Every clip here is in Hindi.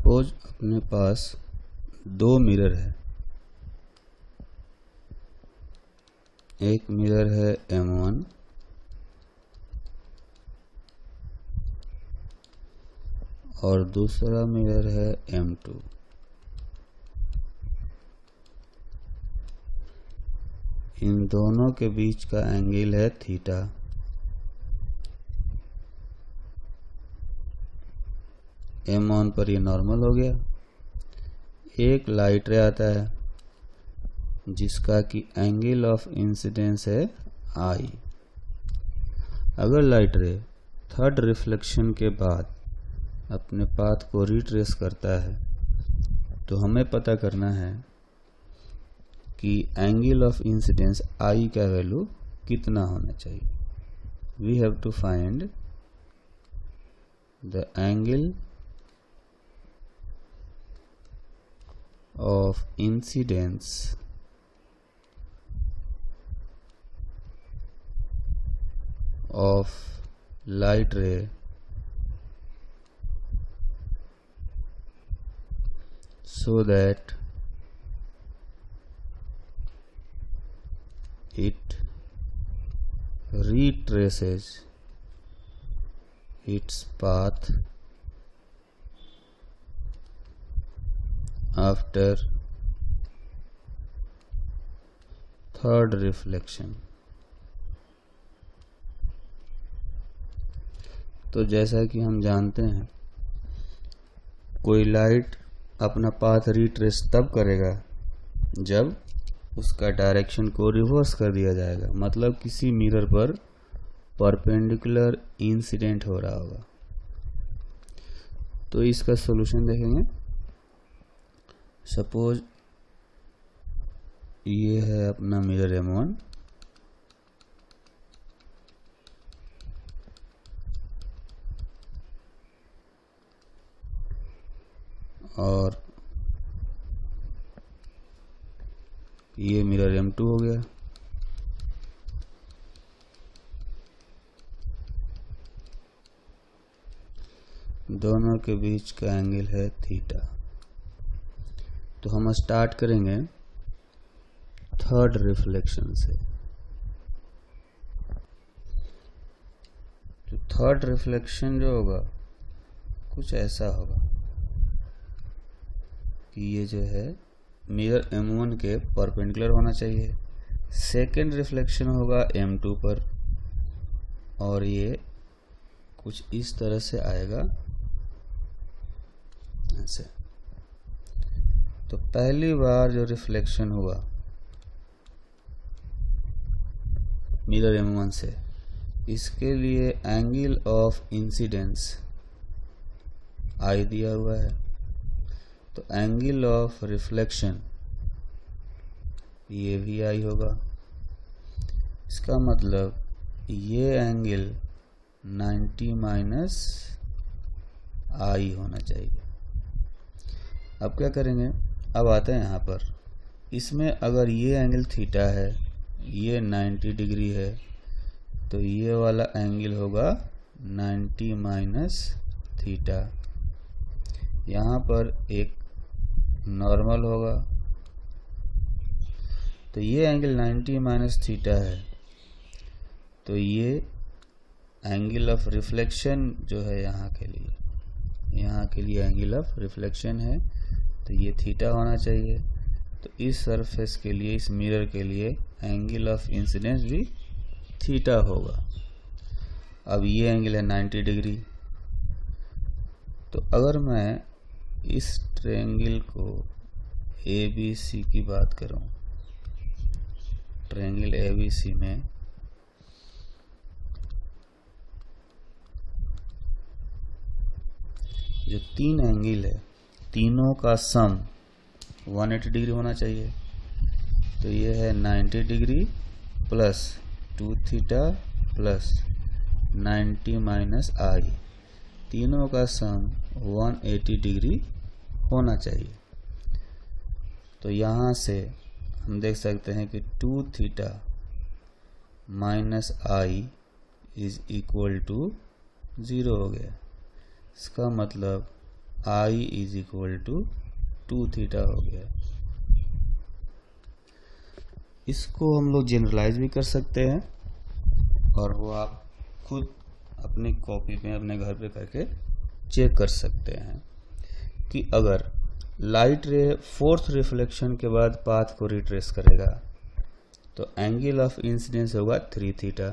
सपोज अपने पास दो मिरर है, एक मिरर है M1 और दूसरा मिरर है M2। इन दोनों के बीच का एंगल है थीटा। M1 पर ये नॉर्मल हो गया। एक लाइट रे आता है जिसका कि एंगल ऑफ इंसिडेंस है I। अगर लाइट रे थर्ड रिफ्लेक्शन के बाद अपने पाथ को रिट्रेस करता है तो हमें पता करना है कि एंगल ऑफ इंसिडेंस I का वैल्यू कितना होना चाहिए। We have to find the angle of incidence of light ray so that it retraces its path after third reflection। तो जैसा कि हम जानते हैं कोई लाइट अपना पाथ रिट्रेस तब करेगा जब उसका डायरेक्शन को रिवर्स कर दिया जाएगा, मतलब किसी मिरर पर परपेंडिकुलर इंसिडेंट हो रहा होगा। तो इसका सॉल्यूशन देखेंगे। सपोज ये है अपना मिरर M1 और ये मिरर M2 हो गया। दोनों के बीच का एंगल है थीटा। तो हम स्टार्ट करेंगे थर्ड रिफ्लेक्शन से। तो थर्ड रिफ्लेक्शन जो होगा कुछ ऐसा होगा कि ये जो है मिरर M1 के परपेंडिकुलर होना चाहिए। सेकेंड रिफ्लेक्शन होगा M2 पर और ये कुछ इस तरह से आएगा ऐसे। तो पहली बार जो रिफ्लेक्शन हुआ मिरर M1 से, इसके लिए एंगल ऑफ इंसिडेंस I दिया हुआ है। तो एंगल ऑफ रिफ्लेक्शन ये भी I होगा। इसका मतलब ये एंगल 90 माइनस I होना चाहिए। अब क्या करेंगे, अब आते हैं यहाँ पर। इसमें अगर ये एंगल थीटा है, ये 90 डिग्री है, तो ये वाला एंगल होगा 90 माइनस थीटा। यहाँ पर एक नॉर्मल होगा, तो ये एंगल 90 माइनस थीटा है, तो ये एंगल ऑफ रिफ्लेक्शन जो है यहाँ के लिए एंगल ऑफ रिफ्लेक्शन है, तो ये थीटा होना चाहिए। तो इस सरफेस के लिए, इस मिरर के लिए एंगल ऑफ इंसिडेंस भी थीटा होगा। अब ये एंगल है 90 डिग्री। तो अगर मैं इस ट्रायंगल को ABC की बात करूं, ट्रायंगल ABC में जो तीन एंगल है, तीनों का सम 180 डिग्री होना चाहिए। तो ये है 90 degree plus 2 theta plus 90 minus I, तीनों का सम 180 डिग्री होना चाहिए। तो यहाँ से हम देख सकते हैं कि 2 theta minus I is equal to 0 हो गया। इसका मतलब I is equal to 2 theta हो गया। इसको हम लोग जनरलाइज भी कर सकते हैं और वो आप खुद अपनी कॉपी में अपने घर पे करके चेक कर सकते हैं कि अगर लाइट रे फोर्थ रिफ्लेक्शन के बाद पाथ को रिट्रेस करेगा तो एंगल ऑफ इंसिडेंस होगा 3 थीटा।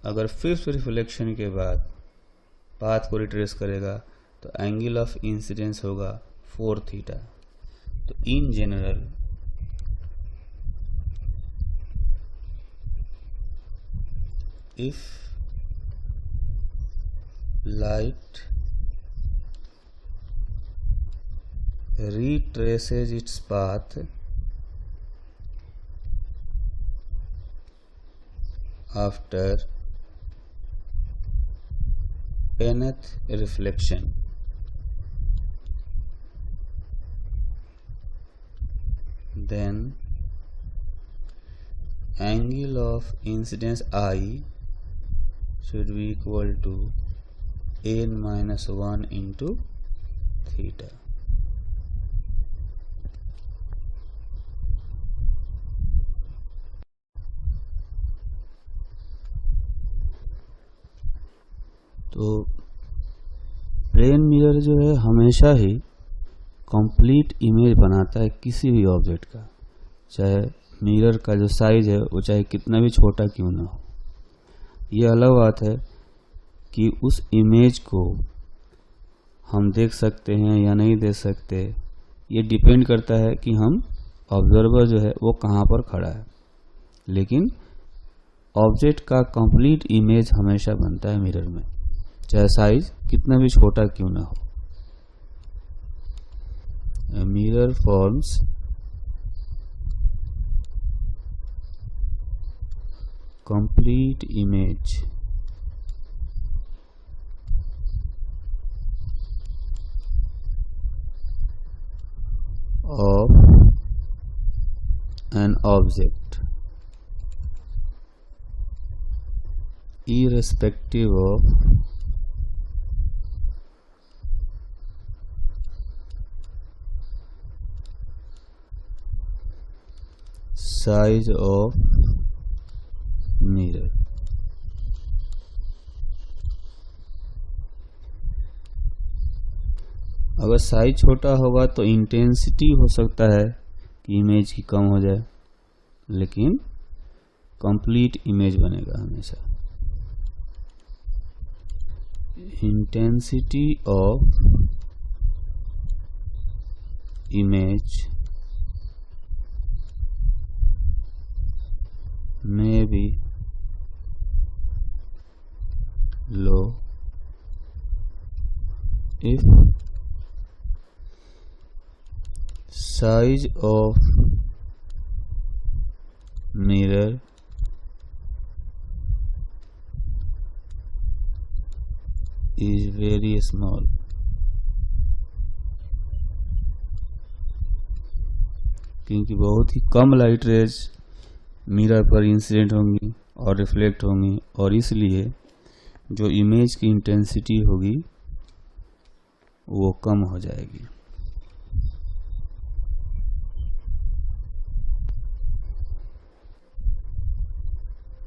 अगर फिफ्थ रिफ्लेक्शन के बाद पाथ को रिट्रेस करेगा तो एंगल ऑफ इंसिडेंस होगा 4 थीटा। तो in general if light retraces its path after nth reflection, then angle of incidence I should be equal to n minus 1 into theta. तो प्लेन मिरर जो है हमेशा ही कंप्लीट इमेज बनाता है किसी भी ऑब्जेक्ट का, चाहे मिरर का जो साइज है वो चाहे कितना भी छोटा क्यों ना हो। ये अलग बात है कि उस इमेज को हम देख सकते हैं या नहीं देख सकते, ये डिपेंड करता है कि हम ऑब्जर्वर जो है वो कहाँ पर खड़ा है। लेकिन ऑब्जेक्ट का कंप्लीट इमेज हमेशा बनता है मिरर में, चाहे साइज कितना भी छोटा क्यों ना हो। A mirror forms complete image of an object irrespective of size of mirror। अगर साइज छोटा होगा तो इंटेंसिटी हो सकता है कि इमेज की कम हो जाए, लेकिन कंप्लीट इमेज बनेगा हमेशा। Intensity of image may be low if size of mirror is very small। क्योंकि बहुत ही कम लाइट रेज मिरर पर इंसिडेंट होंगी और रिफ्लेक्ट होंगी, और इसलिए जो इमेज की इंटेंसिटी होगी वो कम हो जाएगी।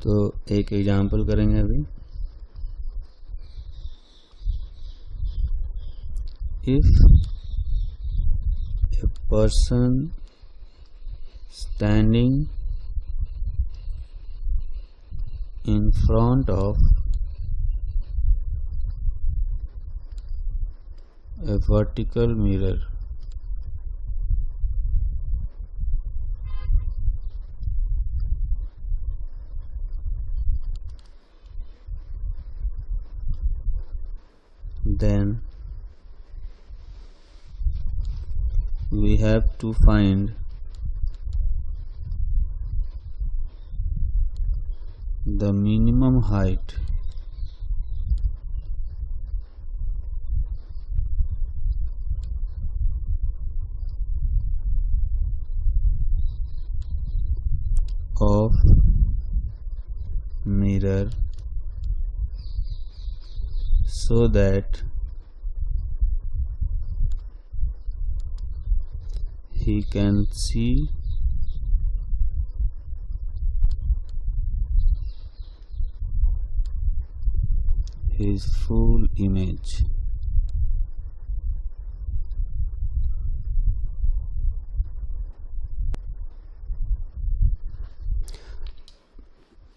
तो एक एग्जांपल करेंगे अभी। If a person standing in front of a vertical mirror then we have to find the minimum height of mirror so that he can see his full image.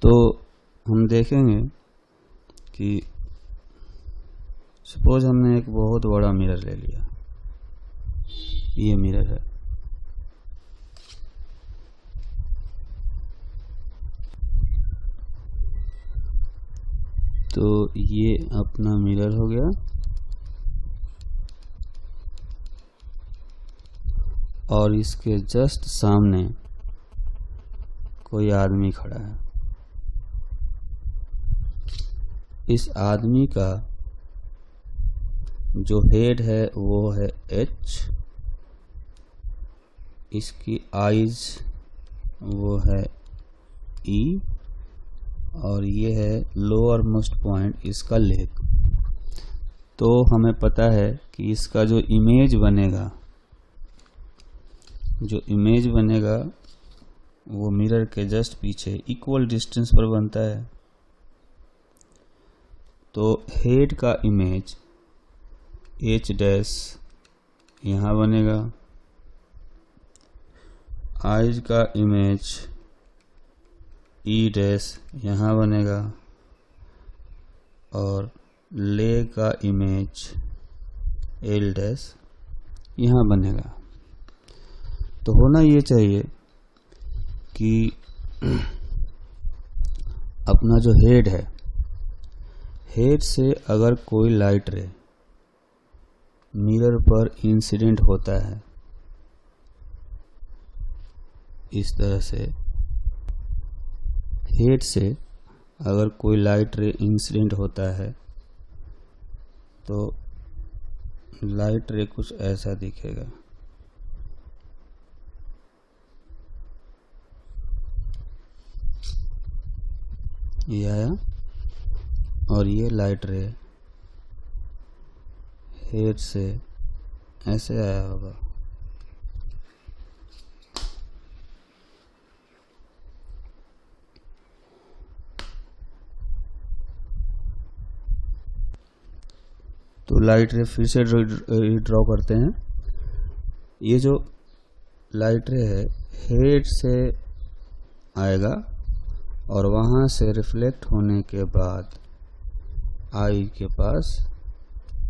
तो हम देखेंगे कि सपोज हमने एक बहुत बड़ा मिरर ले लिया, ये मिरर है, तो ये अपना मिरर हो गया और इसके जस्ट सामने कोई आदमी खड़ा है। इस आदमी का जो हेड है वो है H, इसकी आईज वो है E और ये है लोअर मोस्ट पॉइंट इसका लेग। तो हमें पता है कि इसका जो इमेज बनेगा वो मिरर के जस्ट पीछे इक्वल डिस्टेंस पर बनता है। तो हेड का इमेज H डैश यहाँ बनेगा, आईज का इमेज E डैश यहाँ बनेगा और लेग का इमेज L डैश यहाँ बनेगा। तो होना ये चाहिए कि अपना जो हेड है, हेड से अगर कोई लाइट रे मिरर पर इंसिडेंट होता है इस तरह से, हेड से अगर कोई लाइट रे इंसिडेंट होता है तो लाइट रे कुछ ऐसा दिखेगा। ये आया और ये लाइट रे हेड से ऐसे आया होगा। तो लाइट रे फिर से ड्रॉ करते हैं। ये जो लाइट रे है हेड से आएगा और वहाँ से रिफ्लेक्ट होने के बाद आई के पास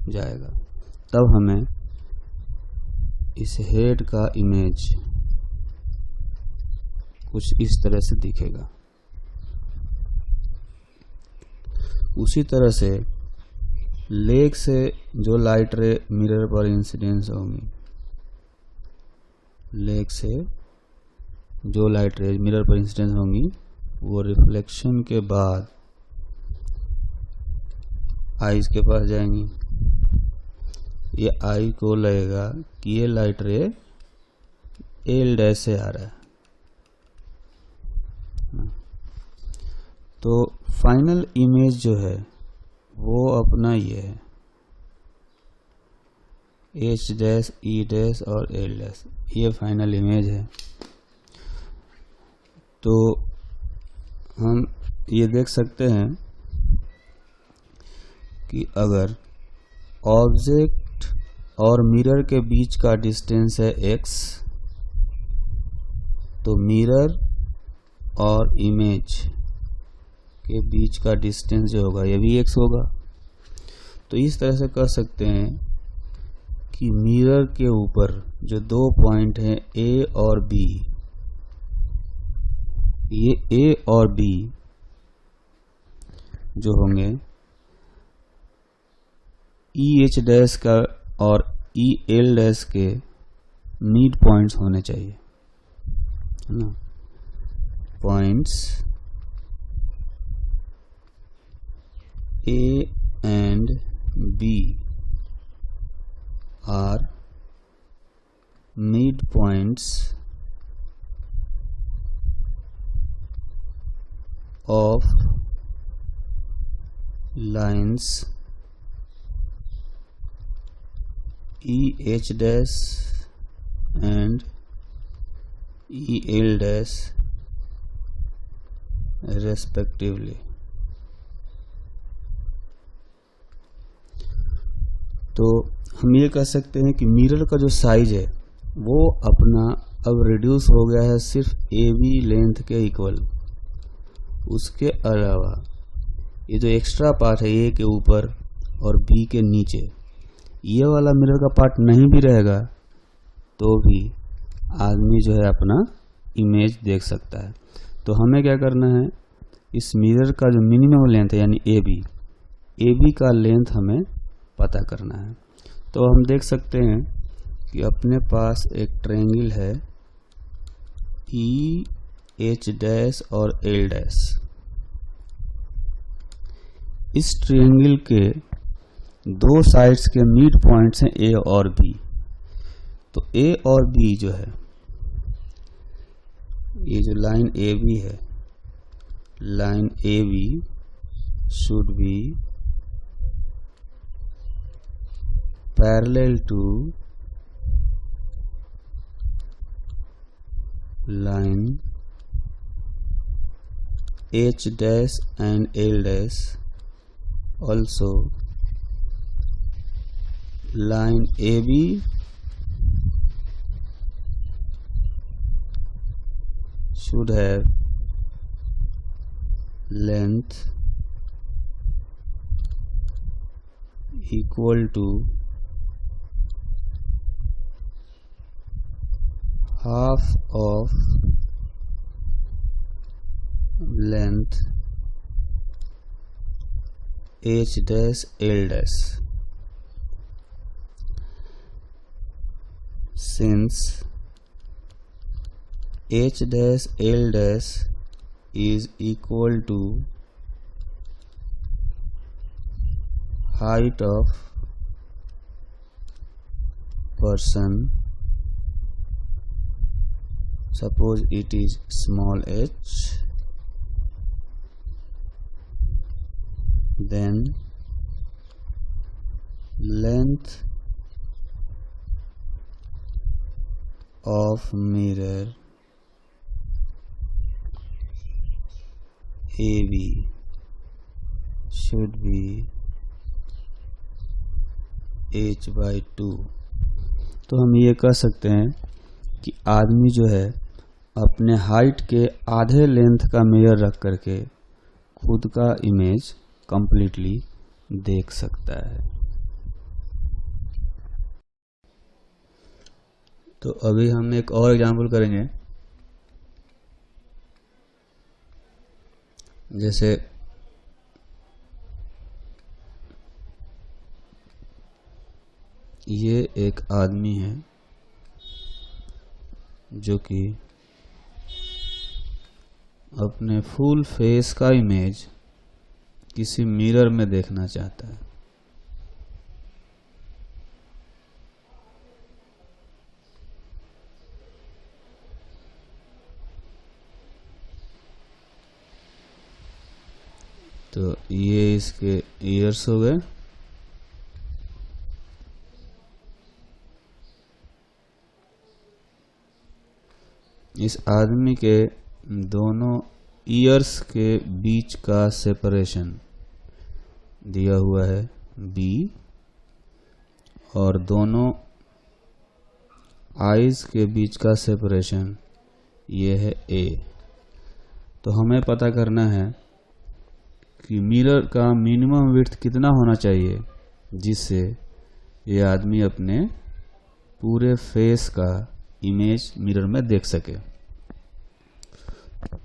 जाएगा, तब हमें इस हेड का इमेज कुछ इस तरह से दिखेगा। उसी तरह से लेग से जो लाइट रे मिरर पर इंसिडेंस होंगी, लेग से जो लाइट रे मिरर पर इंसिडेंस होंगी वो रिफ्लेक्शन के बाद आईज के पास जाएंगी। ये आई को लगेगा कि ये लाइट रे एल डैश से आ रहा है। तो फाइनल इमेज जो है वो अपना ये है H डैश E डैश और L डैश, ये फाइनल इमेज है। तो हम ये देख सकते हैं कि अगर ऑब्जेक्ट और मिरर के बीच का डिस्टेंस है x, तो मिरर और इमेज के बीच का डिस्टेंस जो होगा ये भी x होगा। तो इस तरह से कह सकते हैं कि मिरर के ऊपर जो दो पॉइंट हैं A और B, ये A और B जो होंगे EH डैश का और EL डैश के मिड पॉइंट्स होने चाहिए, है ना। Points A and B are mid points of lines EH dash and EL dash respectively. तो हम ये कह सकते हैं कि मिरर का जो साइज है वो अपना अब रिड्यूस हो गया है सिर्फ AB लेंथ के इक्वल। उसके अलावा ये जो एक्स्ट्रा पार्ट है A के ऊपर और B के नीचे, ये वाला मिरर का पार्ट नहीं भी रहेगा तो भी आदमी जो है अपना इमेज देख सकता है। तो हमें क्या करना है, इस मिरर का जो मिनिमम लेंथ है यानी AB का लेंथ हमें पता करना है। तो हम देख सकते हैं कि अपने पास एक ट्रायंगल है EH डैश और L डैश। इस ट्रायंगल के दो साइड्स के मिड पॉइंट्स हैं A और B। तो A और B जो है, ये जो लाइन AB है, line AB should be parallel to line H dash and L dash, also line AB should have length equal to half of length H dash L dash. Since H dash L dash is equal to height of person, suppose it is small h, then length of mirror AB should be h/2। तो हम ये कह सकते हैं कि आदमी जो है अपने हाइट के आधे लेंथ का मिरर रख करके खुद का इमेज कंप्लीटली देख सकता है। तो अभी हम एक और एग्जांपल करेंगे। जैसे ये एक आदमी है जो कि अपने फुल फेस का इमेज किसी मिरर में देखना चाहता है। तो ये इसके ईयर्स हो गए। इस आदमी के दोनों ईयर्स के बीच का सेपरेशन दिया हुआ है B और दोनों आईज के बीच का सेपरेशन ये है A। तो हमें पता करना है कि मिरर का मिनिमम विड्थ कितना होना चाहिए जिससे ये आदमी अपने पूरे फेस का इमेज मिरर में देख सके।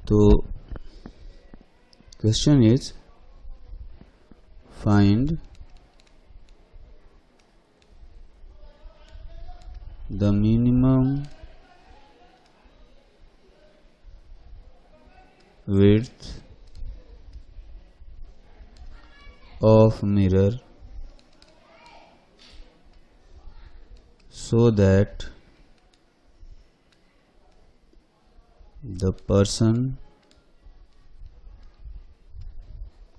तो question is find the minimum width of mirror so that the person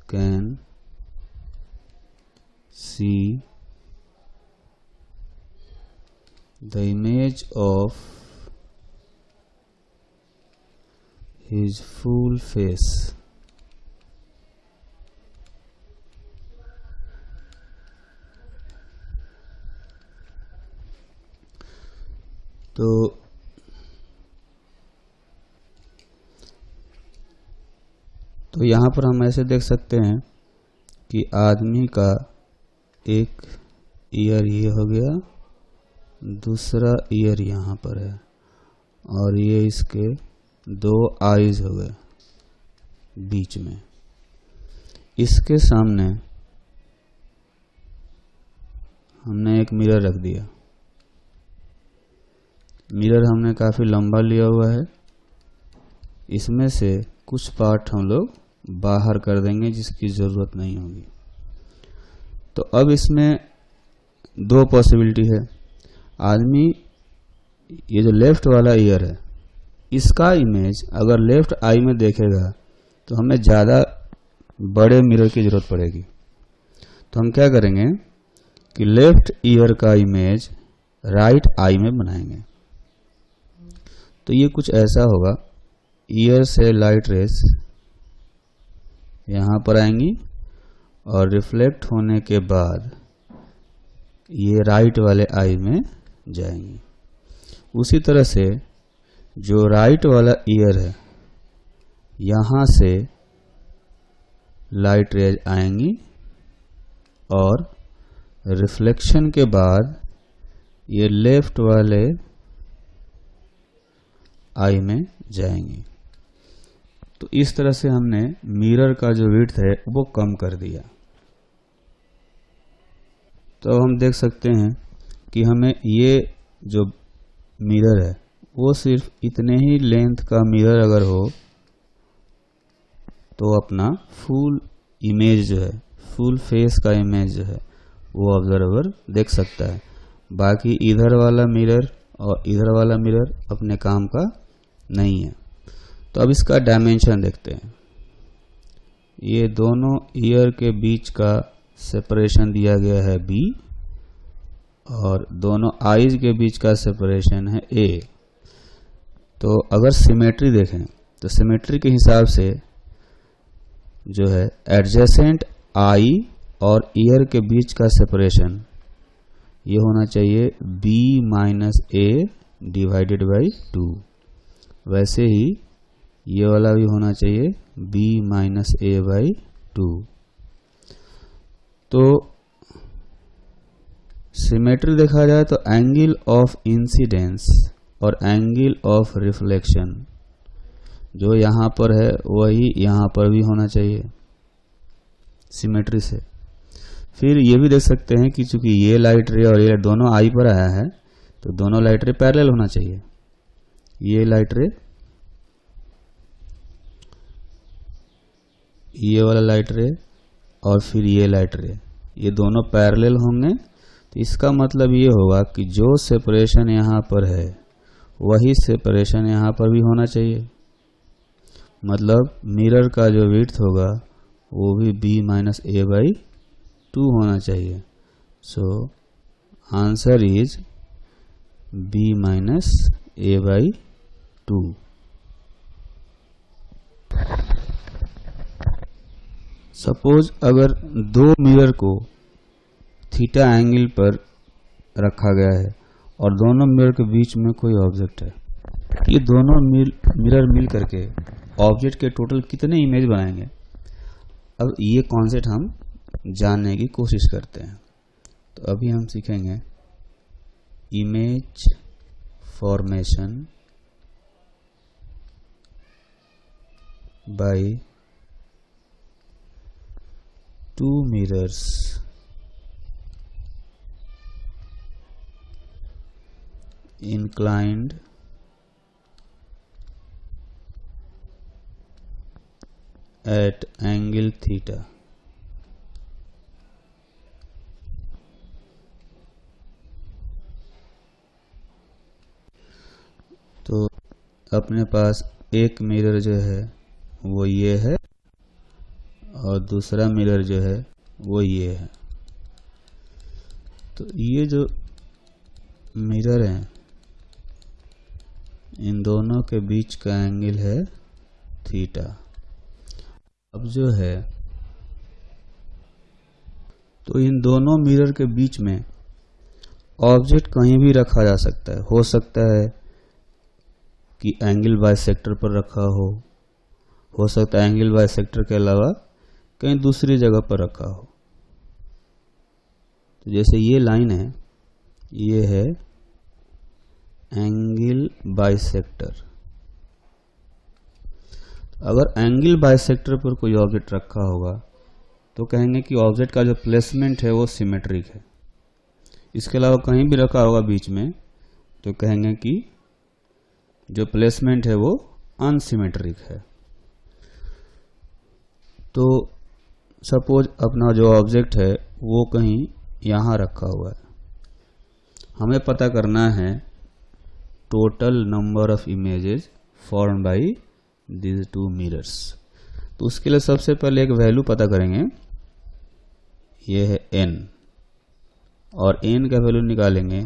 can see the image of his full face. तो यहाँ पर हम ऐसे देख सकते हैं कि आदमी का एक ईयर ये हो गया, दूसरा ईयर यहाँ पर है, और ये इसके 2 आईज हो गए बीच में। इसके सामने हमने एक मिरर रख दिया। मिरर हमने काफ़ी लंबा लिया हुआ है, इसमें से कुछ पार्ट हम लोग बाहर कर देंगे जिसकी ज़रूरत नहीं होगी। तो अब इसमें 2 पॉसिबिलिटी है। आदमी ये जो लेफ्ट वाला ईयर है, इसका इमेज अगर लेफ्ट आई में देखेगा तो हमें ज़्यादा बड़े मिरर की ज़रूरत पड़ेगी। तो हम क्या करेंगे कि लेफ्ट ईयर का इमेज राइट आई में बनाएंगे। तो ये कुछ ऐसा होगा, ईयर से लाइट रेस यहाँ पर आएंगी और रिफ्लेक्ट होने के बाद ये राइट वाले आई में जाएंगी। उसी तरह से जो राइट वाला ईयर है, यहाँ से लाइट रेज आएंगी और रिफ्लेक्शन के बाद ये लेफ्ट वाले आई में जाएंगी। तो इस तरह से हमने मिरर का जो विड्थ है वो कम कर दिया। तो हम देख सकते हैं कि हमें ये जो मिरर है वो सिर्फ इतने ही लेंथ का मिरर अगर हो तो अपना फुल इमेज जो है, फुल फेस का इमेज जो है वो ऑब्जर्वर देख सकता है। बाकी इधर वाला मिरर और इधर वाला मिरर अपने काम का नहीं है। तो अब इसका डायमेंशन देखते हैं। ये दोनों ईयर के बीच का सेपरेशन दिया गया है b, और दोनों आईज के बीच का सेपरेशन है a। तो अगर सिमेट्री देखें तो सिमेट्री के हिसाब से जो है एडजेसेंट आई और ईयर के बीच का सेपरेशन ये होना चाहिए b minus a divided by 2। वैसे ही ये वाला भी होना चाहिए b माइनस a बाई 2। तो सिमेट्री देखा जाए तो एंगल ऑफ इंसिडेंस और एंगल ऑफ रिफ्लेक्शन जो यहाँ पर है वही यहाँ पर भी होना चाहिए सिमेट्री से। फिर ये भी देख सकते हैं कि चूंकि ये लाइट रे और ये दोनों आई पर आया है तो दोनों लाइट रे पैरेलल होना चाहिए। ये लाइट रे, ये वाला लाइट रे और फिर ये लाइट रे, ये दोनों पैरेलल होंगे। तो इसका मतलब ये होगा कि जो सेपरेशन यहाँ पर है वही सेपरेशन यहाँ पर भी होना चाहिए। मतलब मिरर का जो विड्थ होगा वो भी b माइनस a बाई 2 होना चाहिए। So answer is b minus a by 2। Suppose अगर 2 मिरर को थीटा एंगल पर रखा गया है और दोनों मिरर के बीच में कोई ऑब्जेक्ट है, ये दोनों मिरर मिल करके ऑब्जेक्ट के टोटल कितने इमेज बनाएंगे। अब ये कॉन्सेप्ट हम जानने की कोशिश करते हैं। तो अभी हम सीखेंगे image formation by 2 mirrors inclined at angle theta। तो अपने पास एक मिरर जो है वो ये है और दूसरा मिरर जो है वो ये है। तो ये जो मिरर हैं इन दोनों के बीच का एंगल है थीटा। अब जो है तो इन दोनों मिरर के बीच में ऑब्जेक्ट कहीं भी रखा जा सकता है। हो सकता है कि एंगल बाइसेक्टर पर रखा हो सकता है एंगल बाइसेक्टर के अलावा कहीं दूसरी जगह पर रखा हो। तो जैसे ये लाइन है, ये है एंगल बाइसेक्टर। अगर एंगल बाइसेक्टर पर कोई ऑब्जेक्ट रखा होगा तो कहेंगे कि ऑब्जेक्ट का जो प्लेसमेंट है वो सिमेट्रिक है। इसके अलावा कहीं भी रखा होगा बीच में तो कहेंगे कि जो प्लेसमेंट है वो अनसिमेट्रिक है। तो सपोज अपना जो ऑब्जेक्ट है वो कहीं यहाँ रखा हुआ है, हमें पता करना है total number of images formed by these two mirrors। तो उसके लिए सबसे पहले एक वैल्यू पता करेंगे, ये है n, और n का वैल्यू निकालेंगे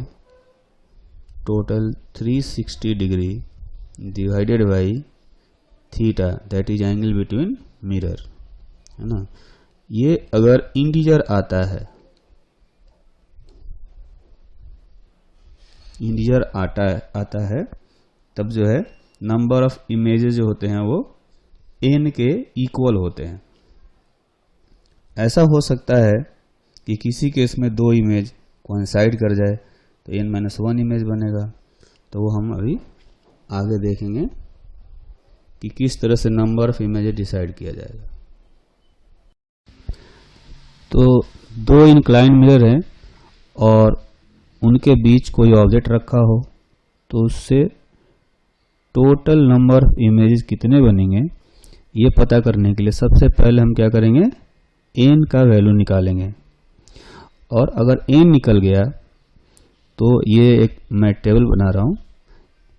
total 360 degree divided by theta, that is angle between mirror, है ना। ये अगर इंटीजर आता है, इंटीजर आता है तब जो है नंबर ऑफ इमेजेस जो होते हैं वो n के इक्वल होते हैं। ऐसा हो सकता है कि किसी केस में दो इमेज कोइंसाइड कर जाए तो n-1 इमेज बनेगा। तो वो हम अभी आगे देखेंगे कि किस तरह से नंबर ऑफ इमेजेस डिसाइड किया जाएगा। तो दो इंक्लाइन मिरर हैं और उनके बीच कोई ऑब्जेक्ट रखा हो तो उससे टोटल नंबर ऑफ इमेजेस कितने बनेंगे ये पता करने के लिए सबसे पहले हम क्या करेंगे, n का वैल्यू निकालेंगे। और अगर n निकल गया तो ये एक मैं टेबल बना रहा हूँ,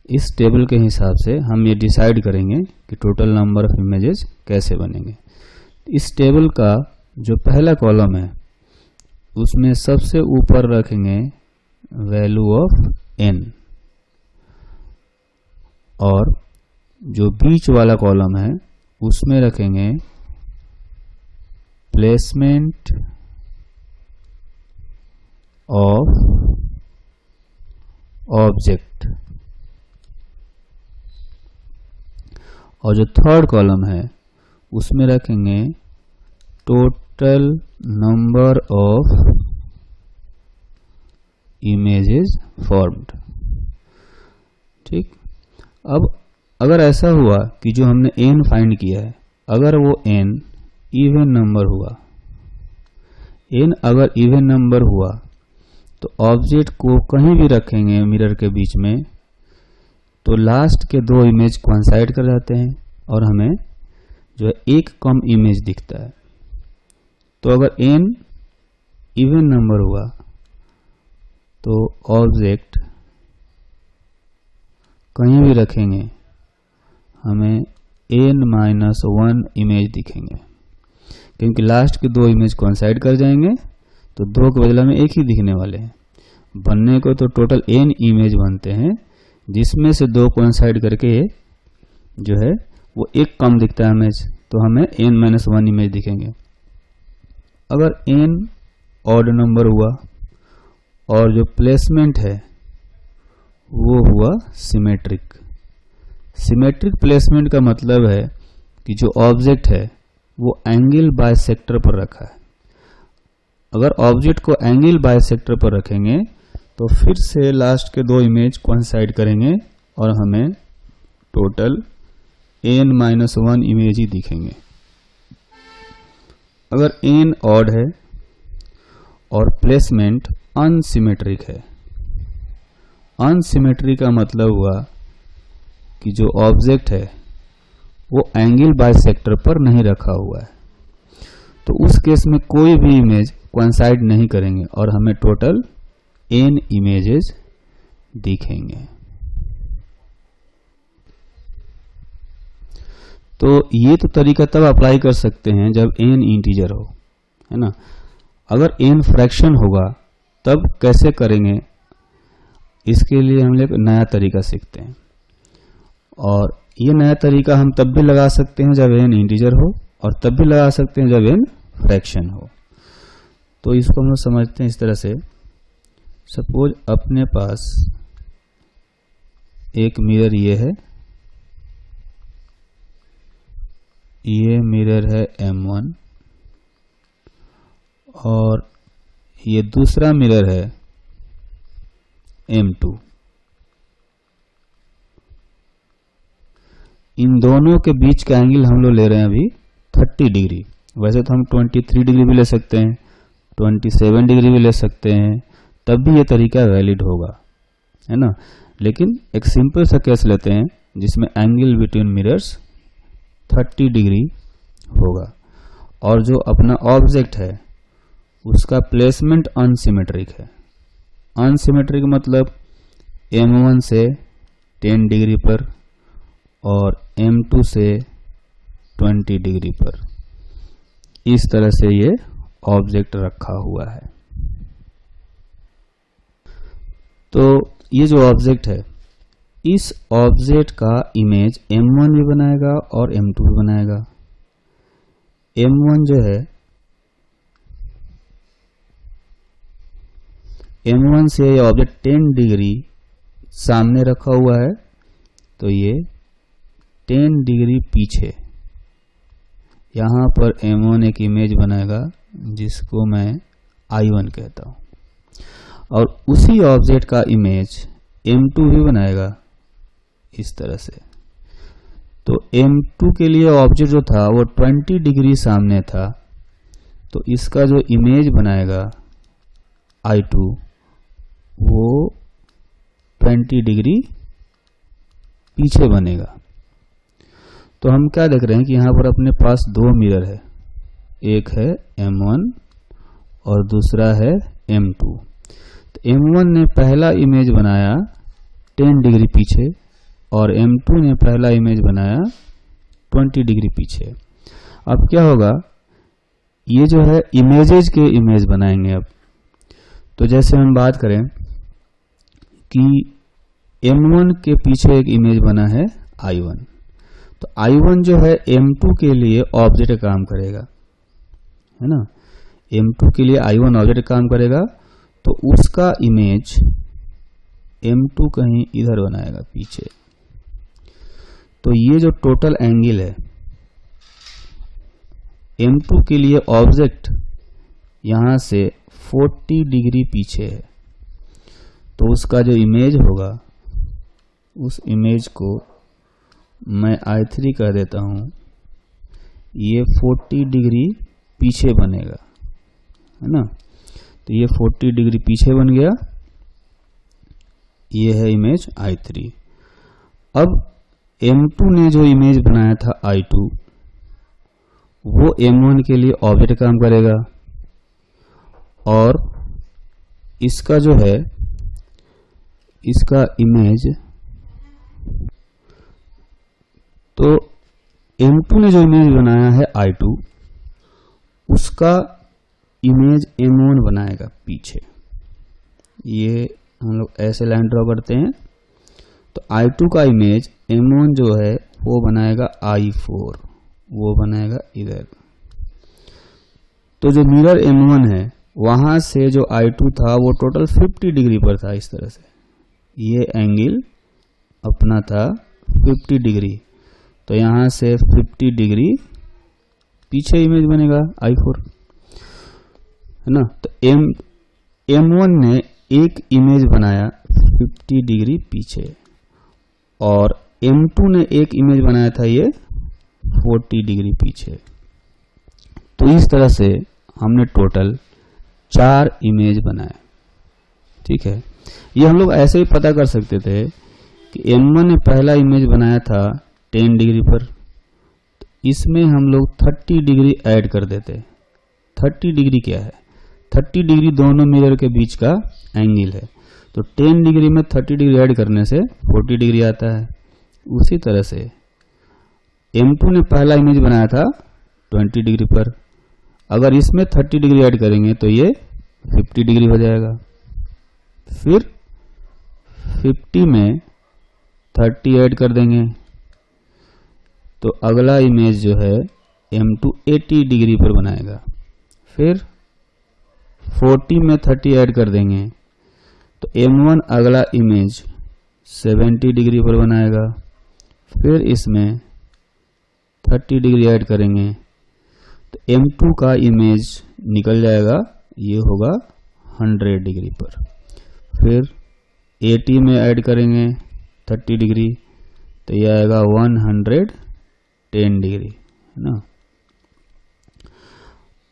इस टेबल के हिसाब से हम ये डिसाइड करेंगे कि टोटल नंबर ऑफ इमेजेस कैसे बनेंगे। इस टेबल का जो पहला कॉलम है उसमें सबसे ऊपर रखेंगे वैल्यू ऑफ n, और जो बीच वाला कॉलम है उसमें रखेंगे प्लेसमेंट ऑफ ऑब्जेक्ट, और जो थर्ड कॉलम है उसमें रखेंगे total number of images formed. ठीक। अब अगर ऐसा हुआ कि जो हमने n फाइंड किया है, अगर वो n इवन नंबर हुआ, n अगर इवन नंबर हुआ तो ऑब्जेक्ट को कहीं भी रखेंगे मिरर के बीच में तो लास्ट के दो इमेज कोइंसाइड कर जाते हैं और हमें जो है एक कम इमेज दिखता है। तो अगर n इवन नंबर हुआ तो ऑब्जेक्ट कहीं भी रखेंगे हमें n-1 इमेज दिखेंगे, क्योंकि लास्ट के दो इमेज कोइंसाइड कर जाएंगे तो दो के बदला में एक ही दिखने वाले हैं। बनने को तो टोटल n इमेज बनते हैं, जिसमें से दो कोइंसाइड करके जो है वो एक कम दिखता है इमेज, तो हमें n-1 इमेज दिखेंगे। अगर n ऑड नंबर हुआ और जो प्लेसमेंट है वो हुआ सिमेट्रिक। सिमेट्रिक प्लेसमेंट का मतलब है कि जो ऑब्जेक्ट है वो एंगल बाइसेक्टर पर रखा है। अगर ऑब्जेक्ट को एंगल बाइसेक्टर पर रखेंगे तो फिर से लास्ट के दो इमेज कोइंसाइड करेंगे और हमें टोटल n-1 इमेज ही दिखेंगे। अगर n ऑड है और प्लेसमेंट अनसिमेट्रिक है, अनसिमेट्री का मतलब हुआ कि जो ऑब्जेक्ट है वो एंगल बाइसेक्टर पर नहीं रखा हुआ है, तो उस केस में कोई भी इमेज कोइंसाइड नहीं करेंगे और हमें टोटल n इमेजेस दिखेंगे। तो ये तो तरीका तब अप्लाई कर सकते हैं जब n इंटीजर हो, है ना। अगर n फ्रैक्शन होगा तब कैसे करेंगे, इसके लिए हम लोग नया तरीका सीखते हैं। और ये नया तरीका हम तब भी लगा सकते हैं जब n इंटीजर हो, और तब भी लगा सकते हैं जब n फ्रैक्शन हो। तो इसको हम लोग समझते हैं इस तरह से। सपोज अपने पास एक मिरर ये है, ये मिरर है M1 और ये दूसरा मिरर है M2। इन दोनों के बीच का एंगल हम लोग ले रहे हैं अभी 30 डिग्री। वैसे तो हम 23 डिग्री भी ले सकते हैं, 27 डिग्री भी ले सकते हैं, तब भी ये तरीका वैलिड होगा, है ना। लेकिन एक सिंपल सा केस लेते हैं जिसमें एंगल बिटवीन मिरर्स 30 डिग्री होगा और जो अपना ऑब्जेक्ट है उसका प्लेसमेंट अनसिमेट्रिक है। अनसिमेट्रिक मतलब M1 से 10 डिग्री पर और M2 से 20 डिग्री पर, इस तरह से ये ऑब्जेक्ट रखा हुआ है। तो ये जो ऑब्जेक्ट है, इस ऑब्जेक्ट का इमेज M1 भी बनाएगा और M2 भी बनाएगा। M1 जो है, M1 से ये ऑब्जेक्ट 10 डिग्री सामने रखा हुआ है, तो ये 10 डिग्री पीछे यहां पर M1 एक इमेज बनाएगा जिसको मैं I1 कहता हूं, और उसी ऑब्जेक्ट का इमेज M2 भी बनाएगा इस तरह से। तो M2 के लिए ऑब्जेक्ट जो था वो 20 डिग्री सामने था, तो इसका जो इमेज बनाएगा I2 वो 20 डिग्री पीछे बनेगा। तो हम क्या देख रहे हैं कि यहां पर अपने पास दो मिरर है, एक है M1 और दूसरा है M2। तो M1 ने पहला इमेज बनाया 10 डिग्री पीछे और M2 ने पहला इमेज बनाया 20 डिग्री पीछे। अब क्या होगा, ये जो है इमेजेस के इमेज बनाएंगे अब। तो जैसे हम बात करें कि M1 के पीछे एक इमेज बना है I1, तो I1 जो है M2 के लिए ऑब्जेक्ट काम करेगा, है ना। M2 के लिए I1 ऑब्जेक्ट काम करेगा, तो उसका इमेज M2 कहीं इधर बनाएगा पीछे। तो ये जो टोटल एंगल है, M2 के लिए ऑब्जेक्ट यहां से 40 डिग्री पीछे है, तो उसका जो इमेज होगा उस इमेज को मैं I3 कह देता हूं, ये 40 डिग्री पीछे बनेगा, है ना। तो ये 40 डिग्री पीछे बन गया, ये है इमेज I3। अब M2 ने जो इमेज बनाया था I2, वो M1 के लिए ऑब्जेक्ट काम करेगा, और इसका जो है, इसका इमेज, तो M2 ने जो इमेज बनाया है I2, उसका इमेज M1 बनाएगा पीछे। ये हम लोग ऐसे लाइन ड्रॉ करते हैं। तो I2 का इमेज M1 जो है वो बनाएगा I4, वो बनाएगा इधर। तो जो मिरर M1 है वहां से जो I2 था वो टोटल 50 डिग्री पर था, इस तरह से ये एंगल अपना था 50 डिग्री। तो यहां से 50 डिग्री पीछे इमेज बनेगा I4, है ना। तो M1 ने एक इमेज बनाया 50 डिग्री पीछे और M2 ने एक इमेज बनाया था ये 40 डिग्री पीछे। तो इस तरह से हमने टोटल 4 इमेज बनाए, ठीक है। ये हम लोग ऐसे ही पता कर सकते थे कि M1 ने पहला इमेज बनाया था 10 डिग्री पर, तो इसमें हम लोग 30 डिग्री ऐड कर देते। 30 डिग्री क्या है, 30 डिग्री दोनों मिरर के बीच का एंगल है, तो 10 डिग्री में 30 डिग्री ऐड करने से 40 डिग्री आता है। उसी तरह से M2 ने पहला इमेज बनाया था 20 डिग्री पर, अगर इसमें 30 डिग्री ऐड करेंगे तो ये 50 डिग्री हो जाएगा। फिर 50 में 30 ऐड कर देंगे तो अगला इमेज जो है M2 80 डिग्री पर बनाएगा। फिर 40 में 30 ऐड कर देंगे तो M1 अगला इमेज 70 डिग्री पर बनाएगा। फिर इसमें 30 डिग्री ऐड करेंगे तो M2 का इमेज निकल जाएगा, ये होगा 100 डिग्री पर। फिर 80 में ऐड करेंगे 30 डिग्री तो ये आएगा 110 डिग्री, है ना।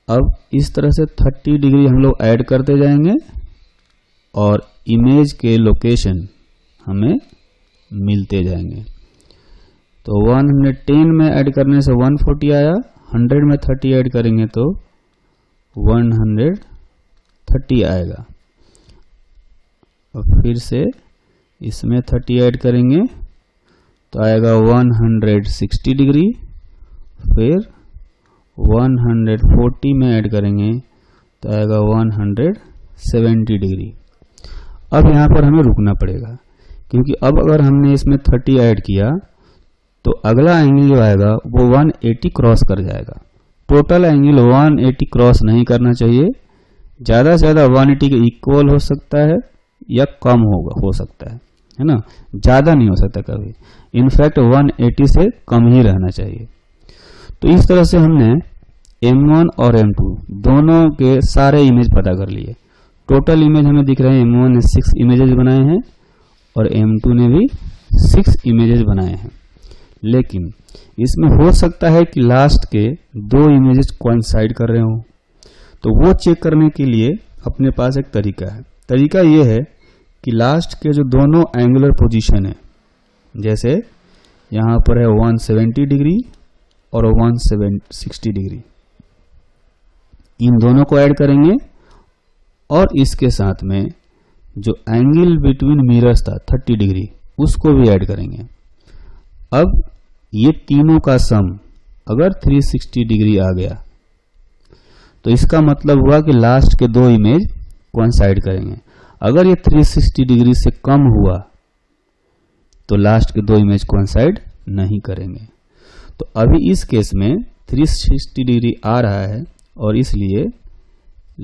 अब इस तरह से 30 डिग्री हम लोग ऐड करते जाएंगे और इमेज के लोकेशन हमें मिलते जाएंगे। तो 110 में ऐड करने से 140 आया, 100 में 30 ऐड करेंगे तो 130 आएगा। और फिर से इसमें 30 ऐड करेंगे तो आएगा 160 डिग्री। फिर 140 में ऐड करेंगे तो आएगा 170 डिग्री। अब यहाँ पर हमें रुकना पड़ेगा क्योंकि अब अगर हमने इसमें 30 ऐड किया तो अगला एंगल जो आएगा वो 180 क्रॉस कर जाएगा। टोटल एंगल 180 क्रॉस नहीं करना चाहिए, ज़्यादा से ज़्यादा 180 के इक्वल हो सकता है या कम हो सकता है ना, ज़्यादा नहीं हो सकता कभी। इनफैक्ट 180 से कम ही रहना चाहिए। तो इस तरह से हमने M1 और M2 दोनों के सारे इमेज पता कर लिए। टोटल इमेज हमें दिख रहे हैं, M1 ने 6 इमेजेस बनाए हैं और M2 ने भी 6 इमेजेस बनाए हैं। लेकिन इसमें हो सकता है कि लास्ट के 2 इमेजेस कोइंसाइड कर रहे हो, तो वो चेक करने के लिए अपने पास एक तरीका है। तरीका ये है कि लास्ट के जो दोनों एंगुलर पोजीशन है, जैसे यहाँ पर है 170 डिग्री और 160 डिग्री, इन दोनों को ऐड करेंगे और इसके साथ में जो एंगल बिटवीन मिरर्स था 30 डिग्री उसको भी ऐड करेंगे। अब ये तीनों का सम अगर 360 डिग्री आ गया तो इसका मतलब हुआ कि लास्ट के 2 इमेज कोइंसाइड करेंगे। अगर ये 360 डिग्री से कम हुआ तो लास्ट के 2 इमेज कोइंसाइड नहीं करेंगे। तो अभी इस केस में 360 डिग्री आ रहा है और इसलिए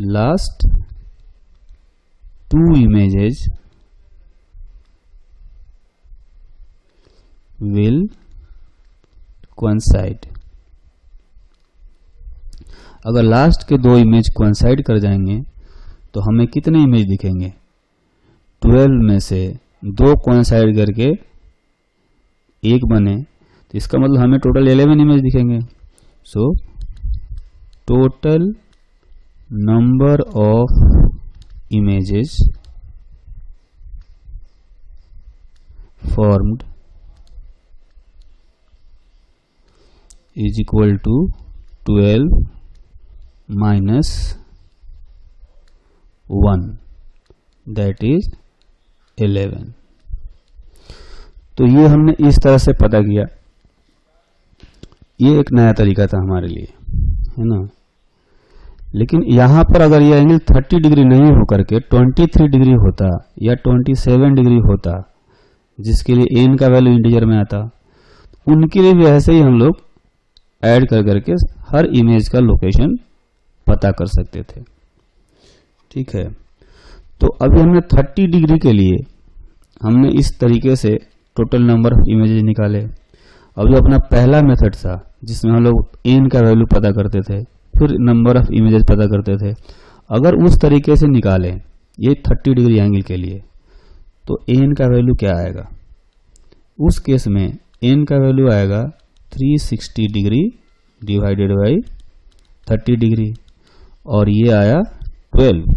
लास्ट 2 images will coincide। अगर लास्ट के 2 इमेज कोइंसाइड कर जाएंगे तो हमें कितने इमेज दिखेंगे? 12 में से 2 कोइंसाइड करके 1 बने तो इसका मतलब हमें टोटल 11 इमेज दिखेंगे। So total number of images formed is equal to 12 minus 1, that is 11। तो ये हमने इस तरह से पता किया। ये एक नया तरीका था हमारे लिए, है ना। लेकिन यहाँ पर अगर यह एंगल 30 डिग्री नहीं होकर के 23 डिग्री होता या 27 डिग्री होता, जिसके लिए n का वैल्यू इंटीजर में आता, उनके लिए भी ऐसे ही हम लोग ऐड कर करके हर इमेज का लोकेशन पता कर सकते थे। ठीक है, तो अभी हमने 30 डिग्री के लिए हमने इस तरीके से टोटल नंबर ऑफ इमेजेस निकाले। अब जो अपना पहला मेथड था जिसमें हम लोग n का वैल्यू पता करते थे, फिर नंबर ऑफ इमेजेस पता करते थे, अगर उस तरीके से निकालें ये 30 डिग्री एंगल के लिए तो n का वैल्यू क्या आएगा? उस केस में n का वैल्यू आएगा 360 डिग्री डिवाइडेड बाई 30 डिग्री और ये आया 12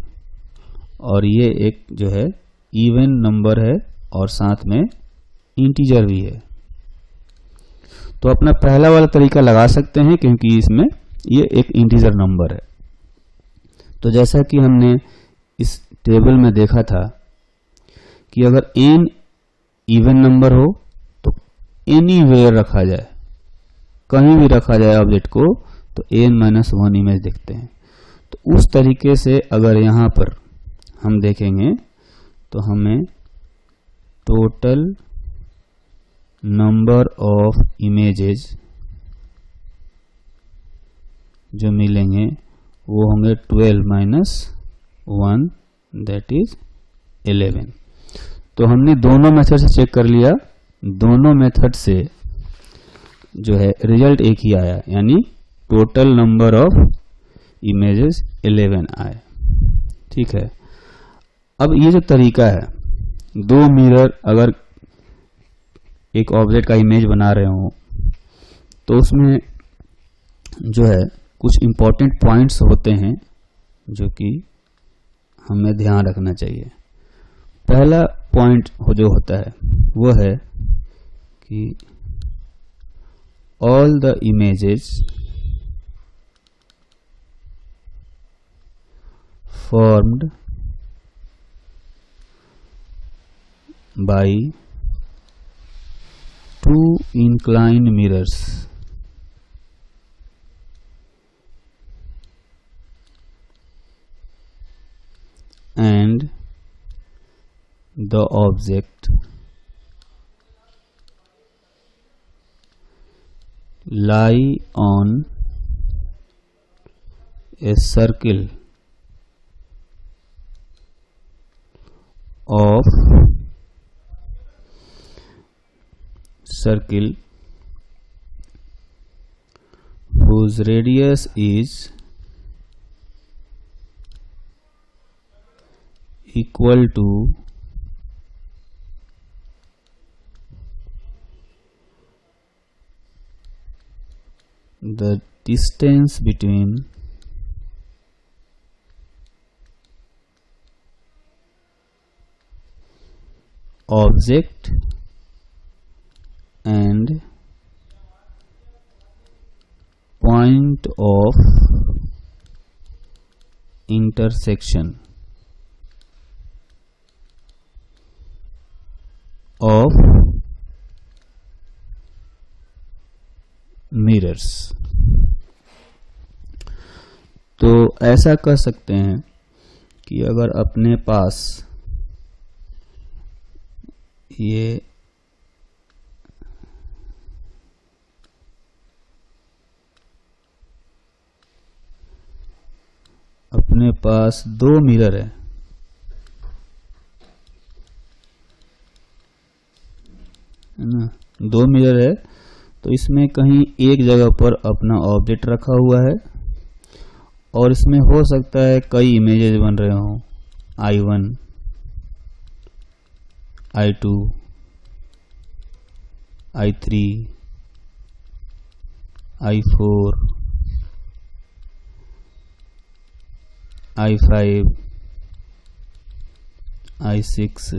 और ये एक जो है इवन नंबर है और साथ में इंटीजर भी है। तो अपना पहला वाला तरीका लगा सकते हैं क्योंकि इसमें ये एक इंटीजर नंबर है। तो जैसा कि हमने इस टेबल में देखा था कि अगर n इवन नंबर हो तो एनीवेयर रखा जाए, कहीं भी रखा जाए ऑब्जेक्ट को, तो n-1 इमेज देखते हैं। तो उस तरीके से अगर यहाँ पर हम देखेंगे तो हमें टोटल नंबर ऑफ इमेजेस जो मिलेंगे वो होंगे 12 माइनस 1 दैट इज 11। तो हमने दोनों मेथड से चेक कर लिया, दोनों मेथड से जो है रिजल्ट एक ही आया, यानी टोटल नंबर ऑफ इमेजेस 11 आए। ठीक है, अब ये जो तरीका है, दो मिरर अगर एक ऑब्जेक्ट का इमेज बना रहे हो तो उसमें जो है कुछ इंपॉर्टेंट पॉइंट्स होते हैं जो कि हमें ध्यान रखना चाहिए। पहला पॉइंट जो होता है वो है कि all the images formed by two inclined mirrors and the object lie on a circle whose radius is equal to the distance between object and point of intersection of mirrors। तो ऐसा कर सकते हैं कि अगर अपने पास ये अपने पास दो मिरर है ना, दो मिरर है, तो इसमें कहीं एक जगह पर अपना ऑब्जेक्ट रखा हुआ है और इसमें हो सकता है कई इमेजेस बन रहे हों, I1, I2, I3, I4, I5, I6,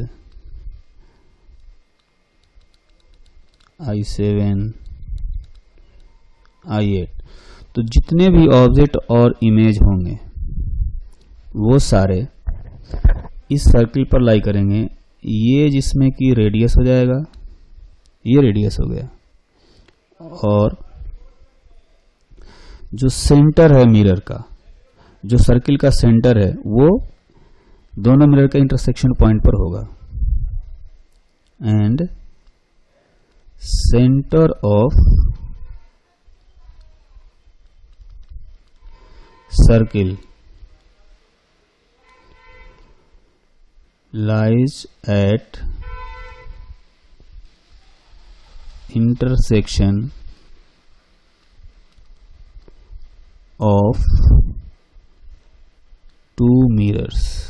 I7, I8। तो जितने भी ऑब्जेक्ट और इमेज होंगे वो सारे इस सर्किल पर लाई करेंगे। ये जिसमें कि रेडियस हो जाएगा, ये रेडियस हो गया, और जो सेंटर है मिरर का, जो सर्किल का सेंटर है, वो दोनों मिरर का इंटरसेक्शन पॉइंट पर होगा। And centre of circle lies at intersection of two mirrors।